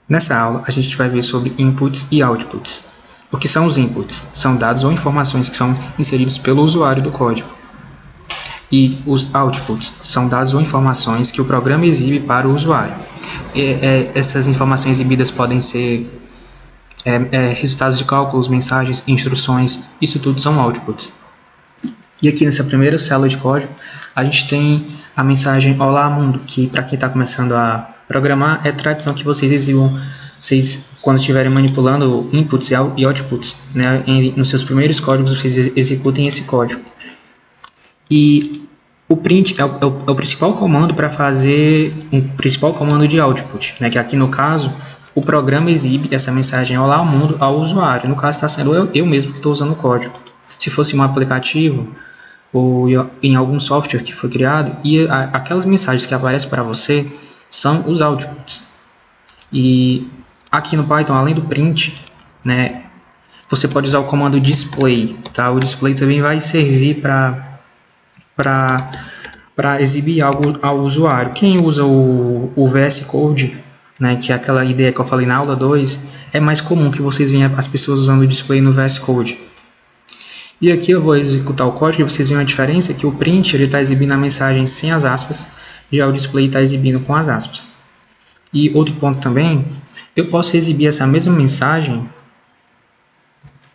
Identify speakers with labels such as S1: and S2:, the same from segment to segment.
S1: Nessa aula, a gente vai ver sobre inputs e outputs. O que são os inputs? São dados ou informações que são inseridos pelo usuário do código. E os outputs são dados ou informações que o programa exibe para o usuário. Essas informações exibidas podem ser resultados de cálculos, mensagens, instruções, isso tudo são outputs. E aqui nessa primeira célula de código, a gente tem a mensagem Olá Mundo, que para quem está começando a programar, é tradição que vocês exibam, quando estiverem manipulando inputs e outputs, né, nos seus primeiros códigos, vocês executem esse código. E o print é o principal comando para fazer um principal comando de output, né, que aqui no caso, o programa exibe essa mensagem Olá Mundo ao usuário. No caso está sendo eu mesmo que estou usando o código. Se fosse um aplicativo ou em algum software que foi criado, e aquelas mensagens que aparecem para você são os outputs. E aqui no Python, além do print, né, você pode usar o comando display, tá? O display também vai servir para exibir algo ao usuário. Quem usa o VS Code, né, que é aquela ideia que eu falei na aula 2, é mais comum que vocês venham as pessoas usando o display no VS Code. E aqui eu vou executar o código e vocês veem a diferença que o print está exibindo a mensagem sem as aspas, já o display está exibindo com as aspas. E outro ponto também, eu posso exibir essa mesma mensagem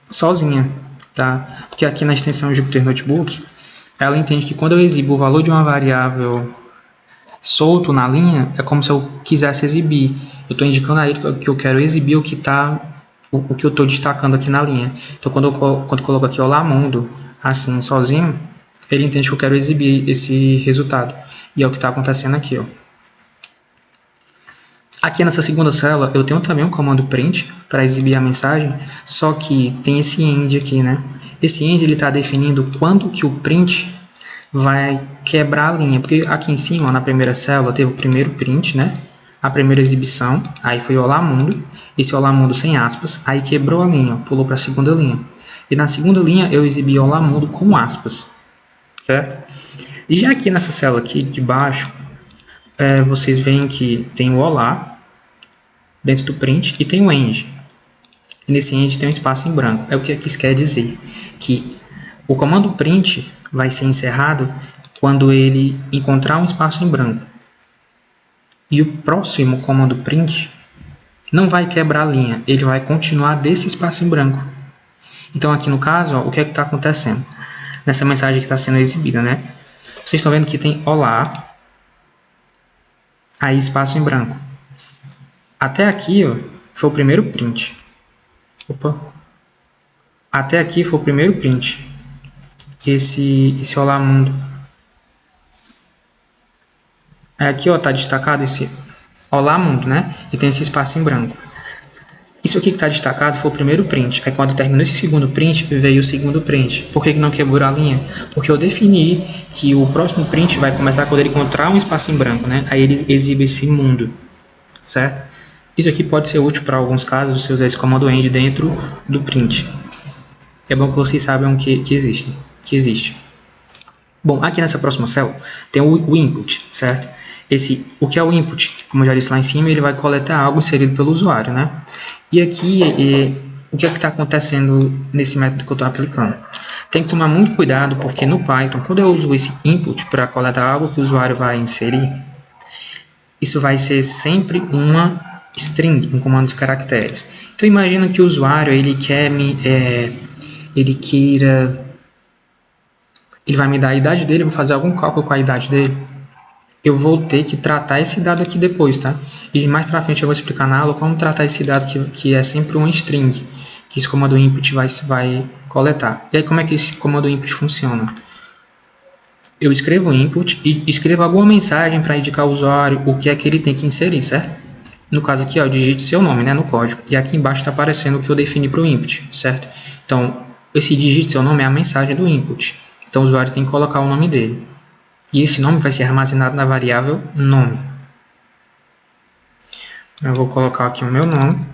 S1: sozinha, tá? Porque aqui na extensão Jupyter Notebook, ela entende que quando eu exibo o valor de uma variável solto na linha, é como se eu quisesse exibir. Eu estou indicando a ele que eu quero exibir o que eu estou destacando aqui na linha. Então, quando eu coloco aqui Olá Mundo, assim, sozinho, ele entende que eu quero exibir esse resultado. E é o que está acontecendo aqui, ó. Aqui nessa segunda célula, eu tenho também um comando print para exibir a mensagem, só que tem esse end aqui, né? Esse end ele está definindo quando que o print vai quebrar a linha, porque aqui em cima, na primeira célula, teve o primeiro print, né? A primeira exibição, aí foi Olá Mundo, esse Olá Mundo sem aspas, aí quebrou a linha, pulou para a segunda linha. E na segunda linha eu exibi Olá Mundo com aspas, certo? E já aqui nessa célula aqui de baixo, vocês veem que tem o Olá dentro do print e tem o end. E nesse end tem um espaço em branco. É o que isso quer dizer? Que o comando print vai ser encerrado quando ele encontrar um espaço em branco. E o próximo comando print não vai quebrar a linha, ele vai continuar desse espaço em branco. Então aqui no caso, ó, o que é que está acontecendo? Nessa mensagem que está sendo exibida, né? Vocês estão vendo que tem Olá, aí espaço em branco. Até aqui, ó, foi o primeiro print. Opa. Até aqui foi o primeiro print. Esse Olá Mundo. Aqui, ó, tá destacado esse Olá Mundo, né? E tem esse espaço em branco. Isso aqui que está destacado foi o primeiro print. Aí quando terminou esse segundo print, veio o segundo print. Por que não quebrou a linha? Porque eu defini que o próximo print vai começar quando ele encontrar um espaço em branco, né? Aí ele exibe esse mundo, certo? Isso aqui pode ser útil para alguns casos, você usar esse comando end dentro do print. É bom que vocês saibam que existe. Bom, aqui nessa próxima célula tem o input, certo? O que é o input? Como eu já disse lá em cima, ele vai coletar algo inserido pelo usuário, né? E aqui, o que é que está acontecendo nesse método que eu estou aplicando? Tem que tomar muito cuidado, porque no Python, quando eu uso esse input para coletar algo que o usuário vai inserir, isso vai ser sempre uma string, um comando de caracteres. Então, imagina que o usuário, ele vai me dar a idade dele, eu vou fazer algum cálculo com a idade dele. Eu vou ter que tratar esse dado aqui depois, tá? E mais pra frente eu vou explicar na aula como tratar esse dado que é sempre um string, que esse comando input vai coletar. E aí como é que esse comando input funciona? Eu escrevo o input e escrevo alguma mensagem para indicar ao usuário o que é que ele tem que inserir, certo? No caso aqui, ó, digite seu nome, né, no código. E aqui embaixo está aparecendo o que eu defini para o input, certo? Então, esse digite seu nome é a mensagem do input. Então, o usuário tem que colocar o nome dele. E esse nome vai ser armazenado na variável nome. Eu vou colocar aqui o meu nome.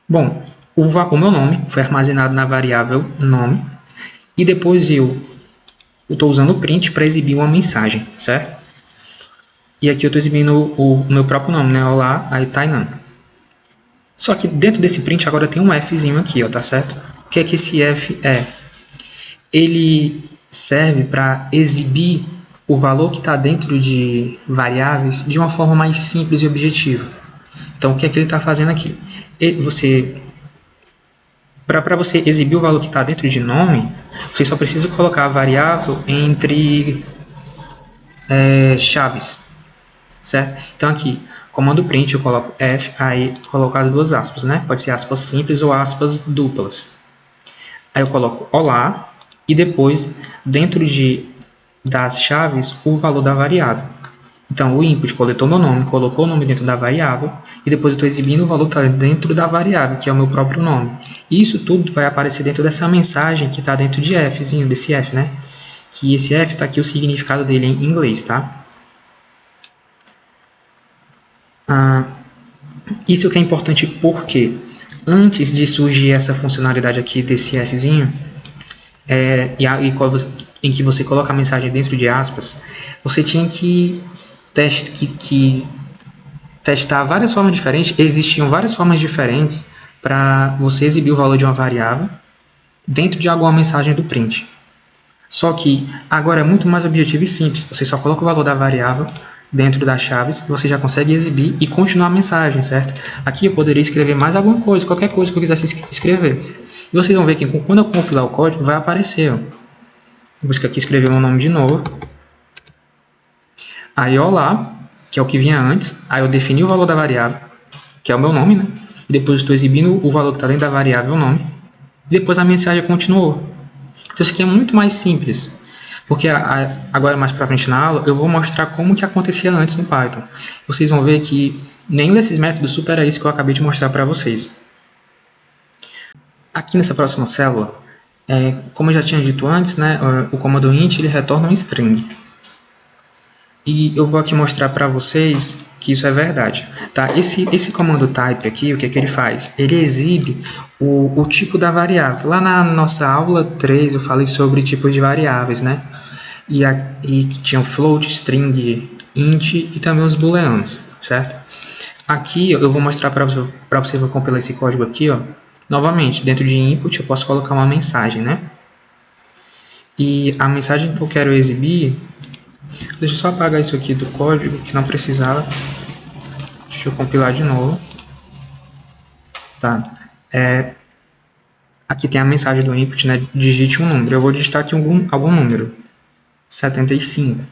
S1: Bom, o meu nome foi armazenado na variável nome. E depois eu estou usando o print para exibir uma mensagem, certo? E aqui eu estou exibindo o meu próprio nome, né? Olá, aí Tainan. Só que dentro desse print agora tem um Fzinho aqui, ó, tá certo? O que é que esse F é? Ele serve para exibir o valor que está dentro de variáveis de uma forma mais simples e objetiva. Então, o que é que ele está fazendo aqui? Para você exibir o valor que está dentro de nome, você só precisa colocar a variável entre chaves, certo? Então, aqui, comando print, eu coloco F, aí coloco as duas aspas, né? Pode ser aspas simples ou aspas duplas. Aí eu coloco olá e depois, dentro das chaves, o valor da variável. Então, o input coletou meu nome, colocou o nome dentro da variável e depois eu estou exibindo o valor que está dentro da variável, que é o meu próprio nome. E isso tudo vai aparecer dentro dessa mensagem que está dentro de Fzinho, desse F, né? Que esse F está aqui o significado dele em inglês, tá? Isso que é importante porque antes de surgir essa funcionalidade aqui desse Fzinho, em que você coloca a mensagem dentro de aspas, você tinha que testar várias formas diferentes, existiam várias formas diferentes para você exibir o valor de uma variável dentro de alguma mensagem do print. Só que agora é muito mais objetivo e simples, você só coloca o valor da variável dentro das chaves, você já consegue exibir e continuar a mensagem, certo? Aqui eu poderia escrever mais alguma coisa, qualquer coisa que eu quisesse escrever. E vocês vão ver que quando eu compilar o código, vai aparecer, ó. Vou buscar aqui escrever meu nome de novo. Aí, olá, que é o que vinha antes. Aí eu defini o valor da variável, que é o meu nome, né? E depois eu estou exibindo o valor que está dentro da variável, o nome. E depois a mensagem continuou. Então isso aqui é muito mais simples. Porque agora, mais para frente na aula, eu vou mostrar como que acontecia antes no Python. Vocês vão ver que nenhum desses métodos supera isso que eu acabei de mostrar para vocês. Aqui nessa próxima célula, como eu já tinha dito antes, né, o comando int ele retorna um string. E eu vou aqui mostrar para vocês que isso é verdade. Tá? Esse comando type aqui, o que é que ele faz? Ele exibe o tipo da variável. Lá na nossa aula 3 eu falei sobre tipos de variáveis, né? E tinham float, string, int e também os booleanos, certo? Aqui eu vou mostrar para você, vou compilar esse código aqui, ó. Novamente, dentro de input eu posso colocar uma mensagem, né? E a mensagem que eu quero exibir... Deixa eu só apagar isso aqui do código, que não precisava. Deixa eu compilar de novo. Tá. Aqui tem a mensagem do input, né? Digite um número. Eu vou digitar aqui algum número. 75.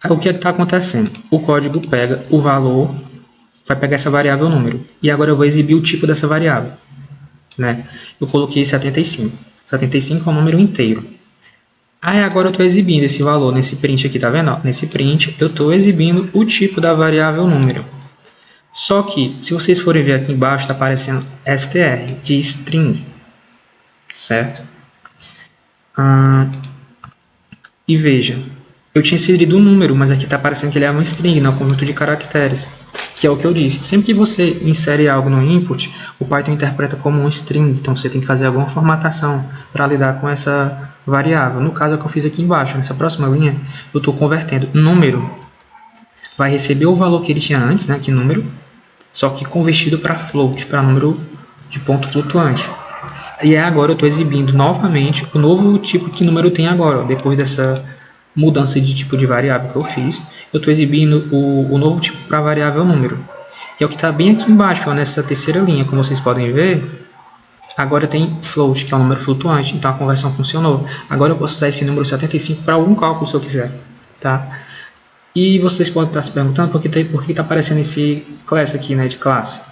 S1: Aí o que é que está acontecendo? O código pega o valor, vai pegar essa variável número. E agora eu vou exibir o tipo dessa variável, né? Eu coloquei 75. 75 é um número inteiro. Aí agora eu estou exibindo esse valor nesse print aqui, tá vendo? Nesse print eu estou exibindo o tipo da variável número. Só que, se vocês forem ver aqui embaixo, está aparecendo str, de string, certo? E veja, eu tinha inserido um número, mas aqui está aparecendo que ele é um string, não um conjunto de caracteres, que é o que eu disse. Sempre que você insere algo no input, o Python interpreta como um string, então você tem que fazer alguma formatação para lidar com essa variável. No caso é o que eu fiz aqui embaixo, nessa próxima linha, eu estou convertendo número, vai receber o valor que ele tinha antes, né, que número, só que convertido para float, para número de ponto flutuante. E agora eu estou exibindo novamente o novo tipo que número tem agora, ó, depois dessa mudança de tipo de variável que eu fiz, eu estou exibindo o novo tipo para a variável número. Que é o que está bem aqui embaixo, ó, nessa terceira linha, como vocês podem ver. Agora tem float, que é um número flutuante, então a conversão funcionou. Agora eu posso usar esse número 75 para algum cálculo se eu quiser. Tá? E vocês podem estar se perguntando por que está aparecendo esse class aqui, né, de classe.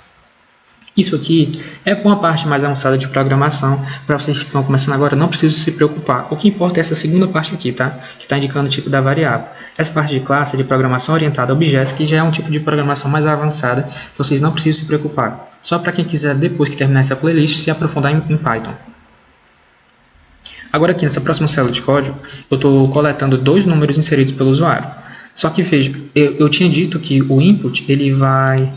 S1: Isso aqui é para uma parte mais avançada de programação. Para vocês que estão começando agora, não precisam se preocupar. O que importa é essa segunda parte aqui, tá? Que está indicando o tipo da variável. Essa parte de classe é de programação orientada a objetos, que já é um tipo de programação mais avançada, que vocês não precisam se preocupar. Só para quem quiser, depois que terminar essa playlist, se aprofundar em Python. Agora aqui, nessa próxima célula de código, eu estou coletando dois números inseridos pelo usuário. Só que veja, eu tinha dito que o input ele vai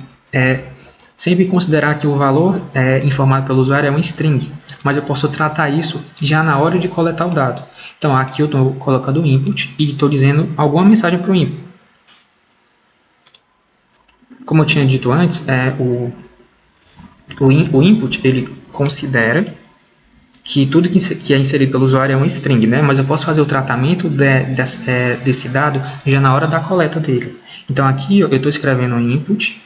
S1: sempre considerar que o valor informado pelo usuário é um string. mas eu posso tratar isso já na hora de coletar o dado. Então, aqui eu estou colocando o input e estou dizendo alguma mensagem para o input. Como eu tinha dito antes, o input ele considera que tudo que é inserido pelo usuário é um string, né? Mas eu posso fazer o tratamento desse dado já na hora da coleta dele. Então, aqui eu estou escrevendo um input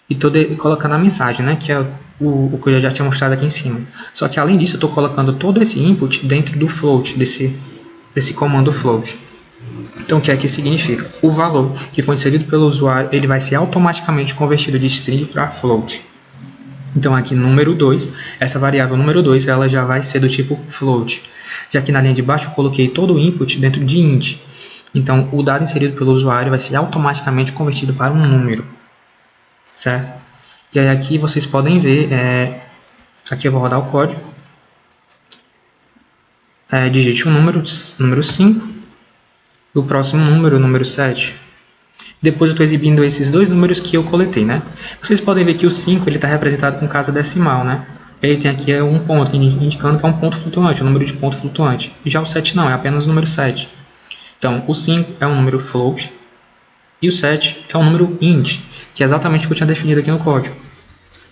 S1: e estou colocando a mensagem, né? Que é o que eu já tinha mostrado aqui em cima. Só que, além disso, eu estou colocando todo esse input dentro do float, desse comando float. Então, o que é que significa? O valor que foi inserido pelo usuário, ele vai ser automaticamente convertido de string para float. Então, aqui número 2, essa variável número 2, ela já vai ser do tipo float. Já que na linha de baixo eu coloquei todo o input dentro de int. Então, o dado inserido pelo usuário vai ser automaticamente convertido para um número. Certo? E aí aqui vocês podem ver, aqui eu vou rodar o código. Digite o número 5, e o próximo número, o número 7. Depois eu estou exibindo esses dois números que eu coletei, né? Vocês podem ver que o 5 está representado com casa decimal, né? Ele tem aqui um ponto, indicando que é um ponto flutuante, um número de ponto flutuante. Já o 7 não, é apenas o número 7. Então, o 5 é um número float e o 7 é um número int, que é exatamente o que eu tinha definido aqui no código.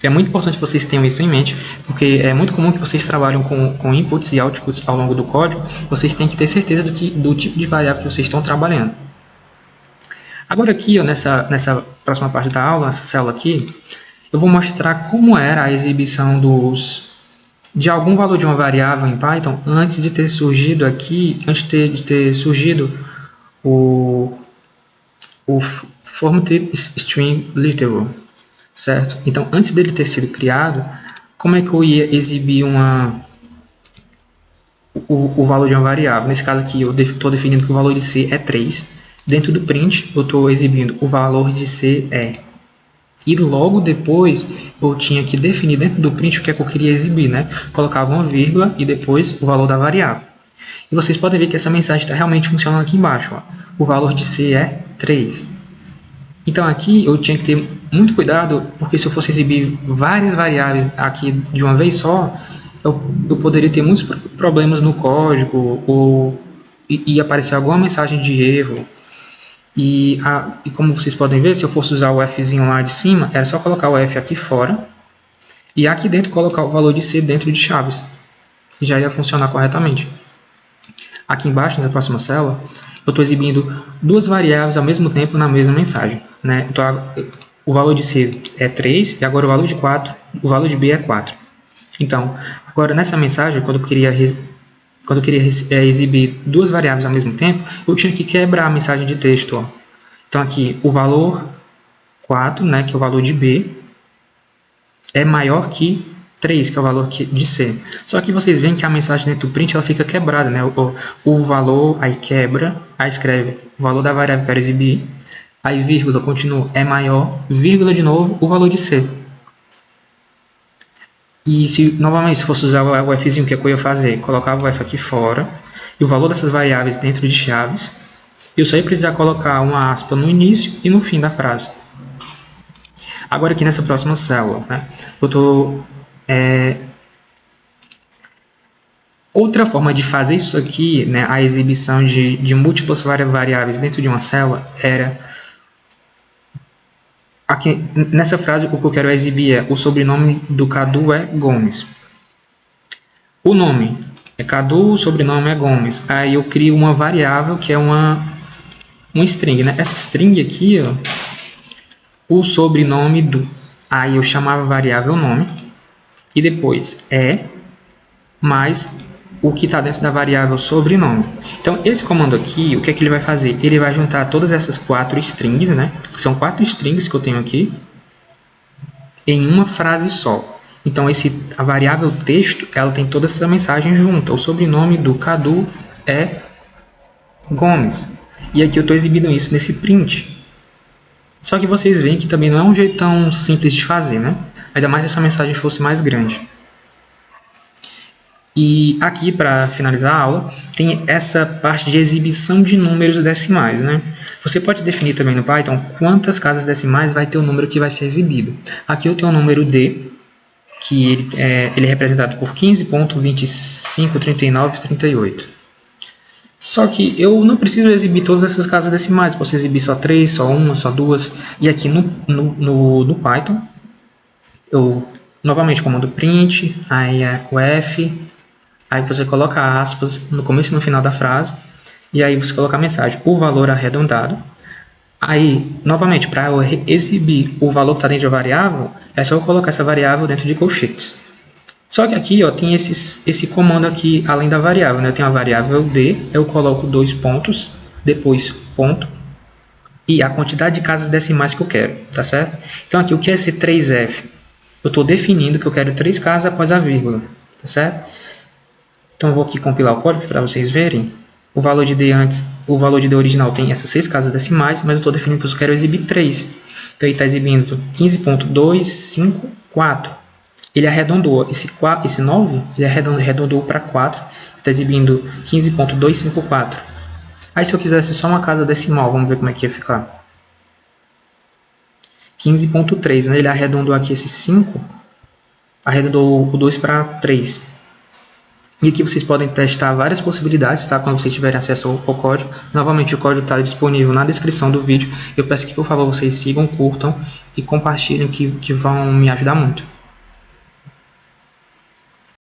S1: É muito importante que vocês tenham isso em mente, porque é muito comum que vocês trabalhem com inputs e outputs ao longo do código, vocês têm que ter certeza do tipo de variável que vocês estão trabalhando. Agora aqui, ó, nessa próxima parte da aula, nessa célula aqui, eu vou mostrar como era a exibição de algum valor de uma variável em Python antes de ter surgido aqui, de ter surgido o formatted string literal, certo? Então, antes dele ter sido criado, como é que eu ia exibir o valor de uma variável? Nesse caso aqui, eu estou definindo que o valor de C é 3. Dentro do print, eu estou exibindo o valor de C é. E logo depois, eu tinha que definir dentro do print o que é que eu queria exibir, né? Colocava uma vírgula e depois o valor da variável. E vocês podem ver que essa mensagem está realmente funcionando aqui embaixo, ó. O valor de C é 3. Então aqui eu tinha que ter muito cuidado, porque se eu fosse exibir várias variáveis aqui de uma vez só, eu poderia ter muitos problemas no código, ou ia aparecer alguma mensagem de erro. E como vocês podem ver, se eu fosse usar o Fzinho lá de cima, era só colocar o F aqui fora, e aqui dentro colocar o valor de C dentro de chaves. Já ia funcionar corretamente. Aqui embaixo, nessa próxima célula, eu estou exibindo duas variáveis ao mesmo tempo na mesma mensagem, né? Então, o valor de C é 3 e agora o valor de 4, o valor de B é 4. Então, agora nessa mensagem, quando eu queria exibir duas variáveis ao mesmo tempo, eu tinha que quebrar a mensagem de texto. Ó. Então, aqui, o valor 4, né, que é o valor de B, é maior que 3, que é o valor de C. Só que vocês veem que a mensagem dentro do print ela fica quebrada, né? O valor, aí quebra, aí escreve o valor da variável que eu quero exibir, aí vírgula, continua, é maior, vírgula de novo, o valor de C. E novamente, se fosse usar o Fzinho, o que eu ia fazer? Colocava o F aqui fora, e o valor dessas variáveis dentro de chaves, eu só ia precisar colocar uma aspa no início e no fim da frase. Agora aqui nessa próxima célula, né, eu estou... Outra forma de fazer isso aqui, né, a exibição de múltiplas variáveis dentro de uma célula, era... Aqui, nessa frase, o que eu quero exibir é o sobrenome do Cadu é Gomes. O nome é Cadu, o sobrenome é Gomes. Aí eu crio uma variável que é uma string, né? Essa string aqui, ó, o sobrenome do. Aí eu chamava a variável nome e depois mais o que está dentro da variável sobrenome. Então, esse comando aqui, o que é que ele vai fazer? Ele vai juntar todas essas 4 strings, né? Que são 4 strings que eu tenho aqui, em uma frase só. Então, a variável texto, ela tem toda essa mensagem junta. O sobrenome do Cadu é Gomes. E aqui eu estou exibindo isso nesse print. Só que vocês veem que também não é um jeito tão simples de fazer, né? Ainda mais se essa mensagem fosse mais grande. E aqui, para finalizar a aula, tem essa parte de exibição de números decimais, né? Você pode definir também no Python quantas casas decimais vai ter o número que vai ser exibido. Aqui eu tenho o número D, que ele é representado por 15.253938. Só que eu não preciso exibir todas essas casas decimais, posso exibir só 3, só uma, só duas. E aqui no Python, eu novamente comando print, aí o F, aí você coloca aspas no começo e no final da frase, e aí você coloca a mensagem, o valor arredondado. Aí, novamente, para eu exibir o valor que está dentro da variável, é só eu colocar essa variável dentro de colchetes. Só que aqui ó, tem esse comando aqui, além da variável, né? Eu tenho a variável D, eu coloco 2 pontos, depois ponto, e a quantidade de casas decimais que eu quero, tá certo? Então aqui, o que é esse 3F? Eu estou definindo que eu quero 3 casas após a vírgula, tá certo? Então eu vou aqui compilar o código para vocês verem. O valor de D original tem essas 6 casas decimais, mas eu estou definindo que eu só quero exibir 3. Então ele está exibindo 15.254. Ele arredondou esse 9, ele arredondou para 4, está exibindo 15.254. Aí se eu quisesse só uma casa decimal, vamos ver como é que ia ficar. 15.3, né? Ele arredondou aqui esse 5, arredondou o 2 para 3. E aqui vocês podem testar várias possibilidades, tá? Quando vocês tiverem acesso ao código. Novamente, o código está disponível na descrição do vídeo. Eu peço que, por favor, vocês sigam, curtam e compartilhem, que vão me ajudar muito.